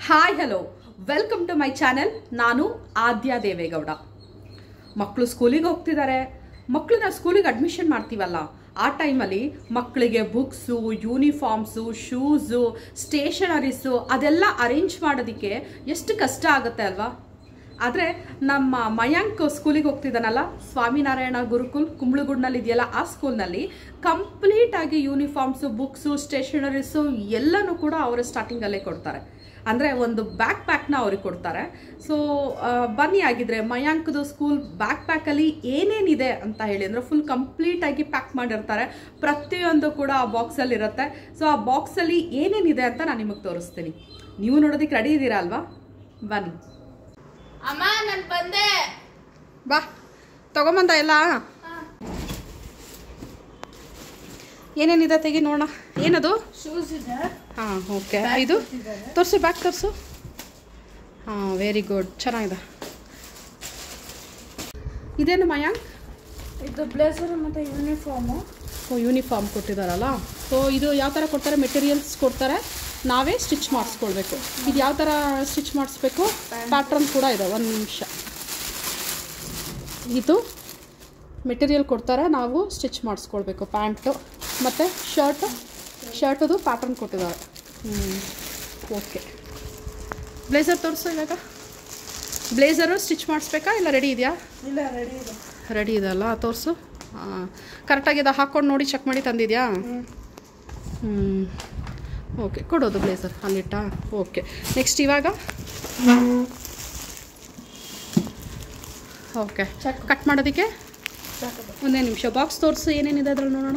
Hi hello welcome to my channel. ನಾನು ಆದ್ಯ ದೇವೇಗೌಡ. ಮಕ್ಕಳು ಸ್ಕೂಲಿಗೆ ಹೋಗ್ತಿದ್ದಾರೆ. ಮಕ್ಕಳನ್ನ ಸ್ಕೂಲಿಗೆ ಅಡ್ಮಿಷನ್ ಮಾಡ್ತೀವಲ್ಲ, ಆ ಟೈಮಲ್ಲಿ ಮಕ್ಕಳಿಗೆ ಬುಕ್ಸು, ಯೂನಿಫಾರ್ಮ್ಸು, ಶೂಸು, ಸ್ಟೇಷನರೀಸು ಅದೆಲ್ಲ ಅರೇಂಜ್ ಮಾಡೋದಕ್ಕೆ ಎಷ್ಟು ಕಷ್ಟ ಆಗುತ್ತೆ ಅಲ್ವಾ. ಆದರೆ ನಮ್ಮ ಮಯಾಂಕ್ ಸ್ಕೂಲಿಗೆ ಹೋಗ್ತಿದ್ದಾನಲ್ಲ, ಸ್ವಾಮಿನಾರಾಯಣ ಗುರುಕುಲ್ ಕುಂಬ್ಳಗುಡ್ನಲ್ಲಿ ಇದೆಯಲ್ಲ, ಆ ಸ್ಕೂಲ್ನಲ್ಲಿ ಕಂಪ್ಲೀಟಾಗಿ ಯೂನಿಫಾರ್ಮ್ಸು, ಬುಕ್ಸು, ಸ್ಟೇಷನರೀಸು ಎಲ್ಲನೂ ಕೂಡ ಅವರು ಸ್ಟಾರ್ಟಿಂಗಲ್ಲೇ ಕೊಡ್ತಾರೆ. ಅಂದರೆ ಒಂದು ಬ್ಯಾಕ್ ಪ್ಯಾಕ್ನ ಅವ್ರಿಗೆ ಕೊಡ್ತಾರೆ. ಸೊ ಬನ್ನಿ ಆಗಿದ್ರೆ ಮಯಾಂಕ್ದು ಸ್ಕೂಲ್ ಬ್ಯಾಕ್ ಪ್ಯಾಕಲ್ಲಿ ಏನೇನಿದೆ ಅಂತ ಹೇಳಿ ಅಂದರೆ ಫುಲ್ ಕಂಪ್ಲೀಟಾಗಿ ಪ್ಯಾಕ್ ಮಾಡಿರ್ತಾರೆ. ಪ್ರತಿಯೊಂದು ಕೂಡ ಆ ಬಾಕ್ಸಲ್ಲಿ ಇರುತ್ತೆ. ಸೊ ಆ ಬಾಕ್ಸಲ್ಲಿ ಏನೇನಿದೆ ಅಂತ ನಾನು ನಿಮಗೆ ತೋರಿಸ್ತೀನಿ. ನೀವು ನೋಡೋದಕ್ಕೆ ರೆಡಿ ಇದ್ದೀರಾ ಅಲ್ವಾ? ಬನ್ನಿ. ಅಮ್ಮ ನಾನು ಬಂದೆ. ಬಾ ತಗೊಂಬಂದ ಎಲ್ಲ ಏನೇನಿದೆ ತೆಗಿ ನೋಡೋಣ. ಏನದು? ಶೂಸ್ ಇದೆ. ಹಾಂ ಓಕೆ. ಇದು ತೋರಿಸು, ಬ್ಯಾಗ್ ತೋರಿಸು. ಹಾಂ ವೆರಿ ಗುಡ್, ಚೆನ್ನಾಗಿದೆ. ಇದೇನು ಮಯಾಂಕ್? ಇದು ಬ್ಲೇಸರ್ ಮತ್ತು ಯೂನಿಫಾರ್ಮು. ಯೂನಿಫಾರ್ಮ್ ಕೊಟ್ಟಿದ್ದಾರಲ್ಲ. ಸೊ ಇದು ಯಾವ ಥರ ಕೊಡ್ತಾರೆ? ಮೆಟೀರಿಯಲ್ಸ್ ಕೊಡ್ತಾರೆ, ನಾವೇ ಸ್ಟಿಚ್ ಮಾಡಿಸ್ಕೊಳ್ಬೇಕು. ಇದು ಯಾವ ಥರ ಸ್ಟಿಚ್ ಮಾಡಿಸ್ಬೇಕು? ಪ್ಯಾಟ್ರನ್ ಕೂಡ ಇದೆ. ಒಂದು ನಿಮಿಷ. ಇದು ಮೆಟೀರಿಯಲ್ ಕೊಡ್ತಾರೆ, ನಾವು ಸ್ಟಿಚ್ ಮಾಡಿಸ್ಕೊಳ್ಬೇಕು. ಪ್ಯಾಂಟು ಮತ್ತು ಶರ್ಟದು ಪ್ಯಾಟ್ರನ್ ಕೊಟ್ಟಿದ್ದಾರೆ. ಓಕೆ. ಬ್ಲೇಸರ್ ತೋರಿಸು ಇವಾಗ. ಬ್ಲೇಸರು ಸ್ಟಿಚ್ ಮಾಡಿಸ್ಬೇಕಾ ಇಲ್ಲ ರೆಡಿ ಇದೆಯಾ? ಇಲ್ಲ, ರೆಡಿ ಇದೆ. ರೆಡಿ ಇದೆ ಅಲ್ಲ, ತೋರಿಸು. ಕರೆಕ್ಟಾಗಿದೆ, ಹಾಕ್ಕೊಂಡು ನೋಡಿ ಚೆಕ್ ಮಾಡಿ ತಂದಿದ್ಯಾ? ಓಕೆ, ಕೊಡೋದು ಬ್ಲೇಸರ್ ಅಲ್ಲಿಟ್ಟ. ಓಕೆ, ನೆಕ್ಸ್ಟ್ ಇವಾಗ ಓಕೆ ಕಟ್ ಮಾಡೋದಕ್ಕೆ ಒಂದೇ ನಿಮಿಷ. ಬಾಕ್ಸ್ ತೋರಿಸು, ಏನೇನಿದೆ ಅದ್ರಲ್ಲಿ ನೋಡೋಣ.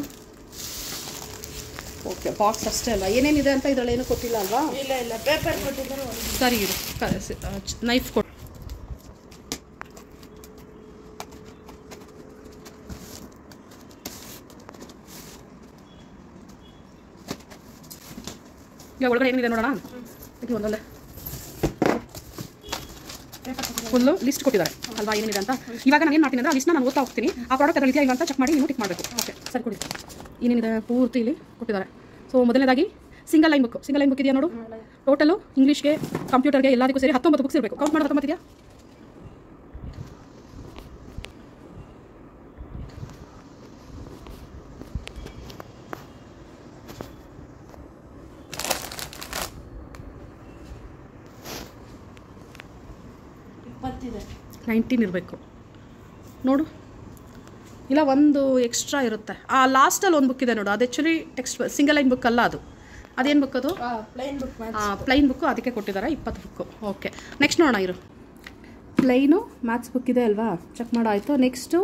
ಓಕೆ, ಬಾಕ್ಸ್ ಅಷ್ಟೇ ಅಲ್ಲ, ಏನೇನಿದೆ ಅಂತ ಇದರಲ್ಲಿ ಏನು ಕೊಟ್ಟಿಲ್ಲ ಅಲ್ವಾ? ಇಲ್ಲ ಇಲ್ಲ, ಪೇಪರ್ ಕೊಟ್ಟಿದ್ದಾರೆ. ಸರಿ ಇರು, ನೈಫ್ ಕೊಟ್ಟು. ಈಗ ಒಳಗಡೆ ಏನಿದೆ ನೋಡೋಣ. ಇದು ಒಂದೊಂದೇ ಫುಲ್ಲು ಲಿಸ್ಟ್ ಕೊಟ್ಟಿದ್ದಾರೆ ಅಲ್ವಾ, ಏನೇನಿದೆ ಅಂತ. ಇವಾಗ ನಾನು ಏನು ಮಾಡ್ತೀನಿ ಅಂದರೆ ಆ ಲಿಸ್ಟ್ನ ನಾನು ಓದ್ತಾ ಹೋಗ್ತೀನಿ. ಆ ಪ್ರಾಡಕ್ಟ್ ಅದರಲ್ಲಿ ಇದೆಯಾ ಇಲ್ಲ ಅಂತ ಚೆಕ್ ಮಾಡಿ ನೀವು ಟಿಕ್ ಮಾಡಬೇಕು. ಓಕೆ ಸರಿ, ಕೊಡಿ. ಏನೇನಿದೆ ಪೂರ್ತಿ ಇಲ್ಲಿ ಕೊಟ್ಟಿದ್ದಾರೆ. ಸೊ ಮೊದಲನೇದಾಗಿ ಸಿಂಗಲ್ ಲೈನ್ ಬುಕ್ ಇದೆಯಾ ನೋಡು. ಟೋಟಲು ಇಂಗ್ಲೀಷ್ಗೆ, ಕಂಪ್ಯೂಟರ್ಗೆ ಎಲ್ಲದಕ್ಕೂ ಸೇರಿ 19 ಬುಕ್ಸ್ ಇರಬೇಕು. ಕೌಂಟ್ ಮಾಡೋದು 19 ಇದೆಯಾ? ಇದೆ. 19 ಇರಬೇಕು ನೋಡು. ಇಲ್ಲ ಒಂದು ಎಕ್ಸ್ಟ್ರಾ ಇರುತ್ತೆ. ಆ ಲಾಸ್ಟಲ್ಲಿ ಒಂದು ಬುಕ್ ಇದೆ ನೋಡು, ಅದು actually text single line book ಅಲ್ಲ ಅದು. ಅದೇನು ಬುಕ್ ಅದು? ಪ್ಲೈನ್ ಬುಕ್ಕು, ಅದಕ್ಕೆ ಕೊಟ್ಟಿದ್ದಾರೆ 20 ಬುಕ್ಕು. ಓಕೆ, ನೆಕ್ಸ್ಟ್ ನೋಡೋಣ ಇರು. ಪ್ಲೈನು ಮ್ಯಾಥ್ಸ್ ಬುಕ್ ಇದೆ ಅಲ್ವಾ, ಚೆಕ್ ಮಾಡಾಯಿತು. Next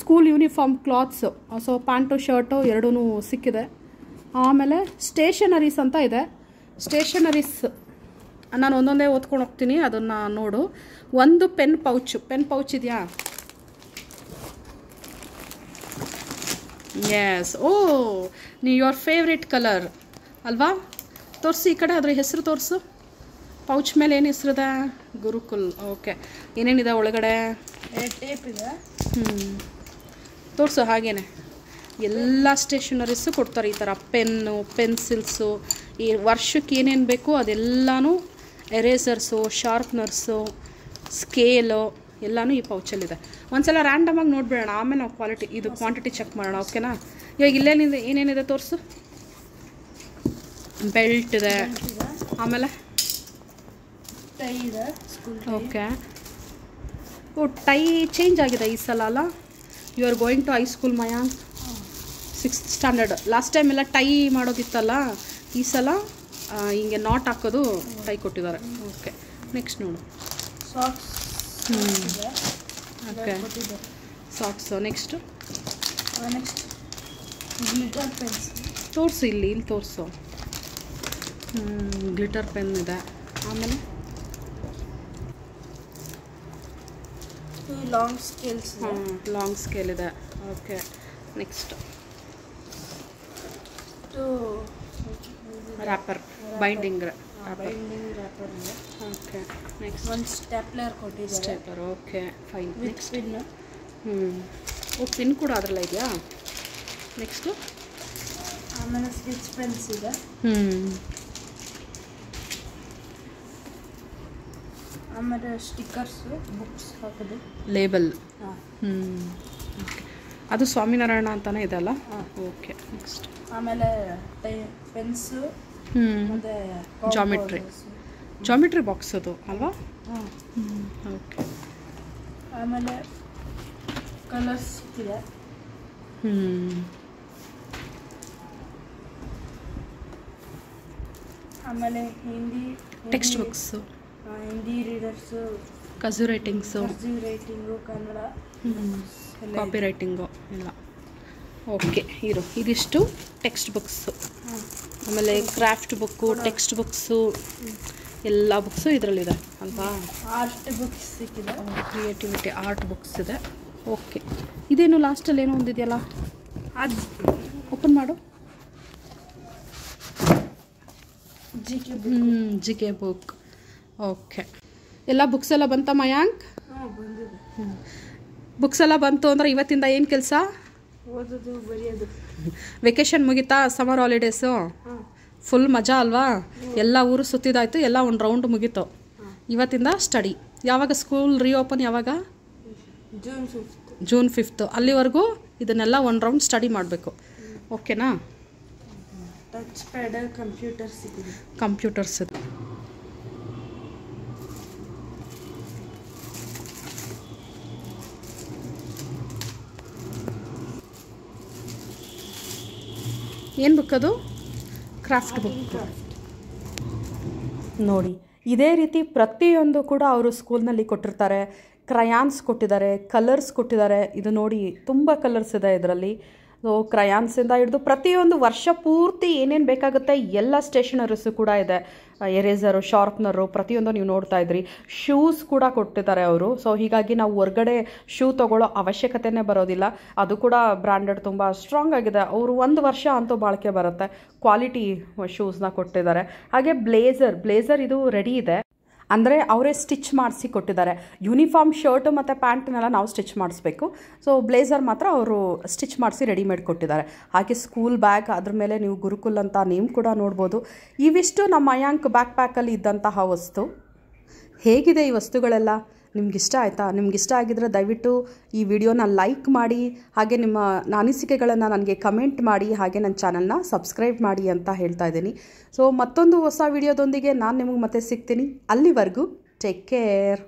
school uniform clothes, so pant shirt ಎರಡೂ ಸಿಕ್ಕಿದೆ. ಆಮೇಲೆ ಸ್ಟೇಷನರೀಸ್ ಅಂತ ಇದೆ. ಸ್ಟೇಷನರೀಸ್ ನಾನು ಒಂದೊಂದೇ ಓದ್ಕೊಂಡು ಹೋಗ್ತೀನಿ, ಅದನ್ನು ನೋಡು. ಒಂದು ಪೆನ್ ಪೌಚ್ ಇದೆಯಾ? Yes. Oh, your favourite colour ಅಲ್ವಾ? ತೋರಿಸಿ ಈ ಕಡೆ, ಅದ್ರ ಹೆಸರು ತೋರಿಸು. ಪೌಚ್ ಮೇಲೆ ಏನು ಹೆಸರಿದೆ? ಗುರುಕುಲ್. ಓಕೆ, ಏನೇನಿದೆ ಒಳಗಡೆ? ಟೇಪ್ ಇದೆ. ತೋರಿಸು. ಹಾಗೇನೆ ಎಲ್ಲ ಸ್ಟೇಷನರೀಸು ಕೊಡ್ತಾರೆ. ಈ ಥರ ಪೆನ್ನು, ಪೆನ್ಸಿಲ್ಸು, ಈ ವರ್ಷಕ್ಕೆ ಏನೇನು ಬೇಕು ಅದೆಲ್ಲನೂ, ಎರೇಸರ್ಸು, ಶಾರ್ಪ್ನರ್ಸು, ಸ್ಕೇಲು ಎಲ್ಲನೂ ಈ ಪೌಚಲ್ಲಿದೆ. ಒಂದ್ಸಲ ರ್ಯಾಂಡಮಾಗಿ ನೋಡ್ಬಿಡೋಣ, ಆಮೇಲೆ ನಾವು ಕ್ವಾಂಟಿಟಿ ಚೆಕ್ ಮಾಡೋಣ. ಓಕೆನಾ? ಇವಾಗ ಇಲ್ಲೇನಿದೆ, ಏನೇನಿದೆ ತೋರಿಸು. ಬೆಲ್ಟ್ ಇದೆ, ಆಮೇಲೆ ಟೈ ಇದೆ. ಓಕೆ. ಓ, ಟೈ ಚೇಂಜ್ ಆಗಿದೆ ಈ ಸಲ ಅಲ್ಲ? You are going to high school Mayank, 6th standard. Last time ಎಲ್ಲ ಟೈ ಮಾಡೋದಿತ್ತಲ್ಲ, ಈ ಸಲ ಹಿಂಗೆ ನಾಟ್ ಹಾಕೋದು ಟೈ ಕೊಟ್ಟಿದ್ದಾರೆ. ಓಕೆ, ನೆಕ್ಸ್ಟ್ ನೋಡು. Socks. Okay, socks. Next glitter pens ತೋರಿಸು. ಇಲ್ಲಿ ತೋರಿಸು. ಗ್ಲಿಟರ್ ಪೆನ್ ಇದೆ. ಆಮೇಲೆ ಲಾಂಗ್ ಸ್ಕೇಲ್ಸ್. ಲಾಂಗ್ ಸ್ಕೇಲ್ ಇದೆ. Okay, next wrapper, binding wrapper ಇದೆ. ಓಕೆ, ನೆಕ್ಸ್ಟ್ ಒಂದು ಸ್ಟೆಪ್ಲರ್ ಕೊಟ್ಟಿದ್ದಾರೆ. Stapler. Okay, fine. Next pin. ಓ, ಪಿನ್ ಕೂಡ ಅದರಲ್ಲ ಇದೆಯಾ? ನೆಕ್ಸ್ಟು ಆಮೇಲೆ ಸ್ಕೆಚ್ ಪೆನ್ಸ್ ಇದೆ. ಆಮೇಲೆ ಸ್ಟಿಕ್ಕರ್ಸು ಬುಕ್ಸ್ ಹಾಕೋದು. ಲೇಬಲ್. ಹಾಂ. ಅದು ಸ್ವಾಮಿನಾರಾಯಣ ಅಂತಾನೆ ಇದೆ ಅಲ್ಲ? ಹಾಂ. ಓಕೆ. ನೆಕ್ಸ್ಟ್ ಆಮೇಲೆ ಪೆನ್ಸು ಮತ್ತು ಜಾಮಿಟ್ರಿ ಬಾಕ್ಸ್ ಅದು ಅಲ್ವಾ? ಹಾಂ. ಓಕೆ. ಆಮೇಲೆ ಕಲರ್ಸ್ ಇದೆ. ಆಮೇಲೆ Hindi text books, Hindi readers, cursive writings, writing, Kannada, copy writing ಎಲ್ಲ. ಓಕೆ, ಇದಿಷ್ಟು ಟೆಕ್ಸ್ಟ್ ಬುಕ್ಸು. ಆಮೇಲೆ ಕ್ರಾಫ್ಟ್ ಬುಕ್ಕು, ಟೆಕ್ಸ್ಟ್ ಬುಕ್ಸು ಎಲ್ಲ ಬುಕ್ಸು ಇದರಲ್ಲಿದೆ ಅಲ್ವಾ? ಆರ್ಟ್ ಬುಕ್ಸ್ ಸಿಕ್ಕಿದೆ. ಕ್ರಿಯೇಟಿವಿಟಿ ಆರ್ಟ್ ಬುಕ್ಸ್ ಇದೆ. ಓಕೆ. ಇದೇನು ಲಾಸ್ಟಲ್ಲಿ ಏನೋ ಒಂದಿದೆಯಲ್ಲ, ಅದು ಓಪನ್ ಮಾಡು. G K book. ಓಕೆ. ಎಲ್ಲ ಬುಕ್ಸ್ ಎಲ್ಲ ಬಂತ ಮಯಾಂಕ್? ಬಂದಿದೆ. ಬುಕ್ಸ್ ಎಲ್ಲ ಬಂತು ಅಂದರೆ ಇವತ್ತಿಂದ ಏನು ಕೆಲಸ? ಓದೋದು, ಬರೆಯೋದು. ವೆಕೇಷನ್ ಮುಗಿತಾ? ಸಮರ್ ಹಾಲಿಡೇಸು ಫುಲ್ ಮಜಾ ಅಲ್ವಾ? ಎಲ್ಲ ಊರು ಸುತ್ತಿದಾಯ್ತು, ಎಲ್ಲ ಒಂದು ರೌಂಡ್ ಮುಗೀತು. ಇವತ್ತಿಂದ ಸ್ಟಡಿ. ಯಾವಾಗ ಸ್ಕೂಲ್ ರೀಓಪನ್? ಯಾವಾಗ? ಜೂನ್ 5. ಅಲ್ಲಿವರೆಗೂ ಇದನ್ನೆಲ್ಲ ಒಂದು ರೌಂಡ್ ಸ್ಟಡಿ ಮಾಡಬೇಕು. ಓಕೆನಾ? ಟಚ್ ಪ್ಯಾಡ್, ಕಂಪ್ಯೂಟರ್ಸ್ ಇದೆ. ಕಂಪ್ಯೂಟರ್ಸ್ ಇದೆ. ಏನು ಬುಕ್ ಅದು? Craft book. ನೋಡಿ, ಇದೇ ರೀತಿ ಪ್ರತಿಯೊಂದು ಕೂಡ ಅವರು ಸ್ಕೂಲ್ನಲ್ಲಿ ಕೊಟ್ಟಿರ್ತಾರೆ. ಕ್ರಯಾನ್ಸ್ ಕೊಟ್ಟಿದ್ದಾರೆ, ಕಲರ್ಸ್ ಕೊಟ್ಟಿದ್ದಾರೆ. ಇದು ನೋಡಿ, ತುಂಬ ಕಲರ್ಸ್ ಇದೆ ಇದರಲ್ಲಿ. ಸೊ ಕ್ರಯಾನ್ಸಿಂದ ಹಿಡಿದು ಪ್ರತಿಯೊಂದು ವರ್ಷ ಪೂರ್ತಿ ಏನೇನು ಬೇಕಾಗುತ್ತೆ ಎಲ್ಲ ಸ್ಟೇಷನರೀಸು ಕೂಡ ಇದೆ. ಎರೇಸರು, ಶಾರ್ಪ್ನರು, ಪ್ರತಿಯೊಂದು ನೀವು ನೋಡ್ತಾ ಇದ್ರಿ. ಶೂಸ್ ಕೂಡ ಕೊಟ್ಟಿದ್ದಾರೆ ಅವರು. ಸೊ ಹೀಗಾಗಿ ನಾವು ಹೊರ್ಗಡೆ ಶೂ ತೊಗೊಳ್ಳೋ ಅವಶ್ಯಕತೆನೇ ಬರೋದಿಲ್ಲ. ಅದು ಕೂಡ ಬ್ರ್ಯಾಂಡೆಡ್, ತುಂಬ ಸ್ಟ್ರಾಂಗ್ ಆಗಿದೆ. ಅವರು 1 ವರ್ಷ ಅಂತೂ ಬಾಳಿಕೆ ಬರುತ್ತೆ. ಕ್ವಾಲಿಟಿ ಶೂಸ್ನ ಕೊಟ್ಟಿದ್ದಾರೆ. ಹಾಗೆ ಬ್ಲೇಸರ್ ಇದು ರೆಡಿ ಇದೆ. ಅಂದರೆ ಅವರೇ ಸ್ಟಿಚ್ ಮಾಡಿಸಿ ಕೊಟ್ಟಿದ್ದಾರೆ. ಯೂನಿಫಾರ್ಮ್ ಶರ್ಟು ಮತ್ತು ಪ್ಯಾಂಟ್ನೆಲ್ಲ ನಾವು ಸ್ಟಿಚ್ ಮಾಡಿಸ್ಬೇಕು. ಸೊ ಬ್ಲೇಸರ್ ಮಾತ್ರ ಅವರು ಸ್ಟಿಚ್ ಮಾಡಿಸಿ ರೆಡಿಮೇಡ್ ಕೊಟ್ಟಿದ್ದಾರೆ. ಹಾಗೆ ಸ್ಕೂಲ್ ಬ್ಯಾಗ್, ಅದ್ರ ಮೇಲೆ ನೀವು ಗುರುಕುಲ್ ಅಂತ ನೇಮ್ ಕೂಡ ನೋಡ್ಬೋದು. ಇವಿಷ್ಟು ನಮ್ಮ ಮಯಾಂಕ್ ಬ್ಯಾಕ್ ಪ್ಯಾಕಲ್ಲಿ ಇದ್ದಂತಹ ವಸ್ತು. ಹೇಗಿದೆ ಈ ವಸ್ತುಗಳೆಲ್ಲ? ನಿಮ್ಗಿಷ್ಟ ಆಯಿತಾ? ನಿಮ್ಗಿಷ್ಟ ಆಗಿದ್ರೆ ದಯವಿಟ್ಟು ಈ ವಿಡಿಯೋನ ಲೈಕ್ ಮಾಡಿ, ಹಾಗೆ ನಿಮ್ಮ ಅನಿಸಿಕೆಗಳನ್ನು ನನಗೆ ಕಮೆಂಟ್ ಮಾಡಿ, ಹಾಗೆ ನನ್ನ ಚಾನಲ್ನ ಸಬ್ಸ್ಕ್ರೈಬ್ ಮಾಡಿ ಅಂತ ಹೇಳ್ತಾ ಇದ್ದೀನಿ. ಸೊ ಮತ್ತೊಂದು ಹೊಸ ವಿಡಿಯೋದೊಂದಿಗೆ ನಾನು ನಿಮಗೆ ಮತ್ತೆ ಸಿಗ್ತೀನಿ. ಅಲ್ಲಿವರೆಗೂ ಟೇಕ್ ಕೇರ್.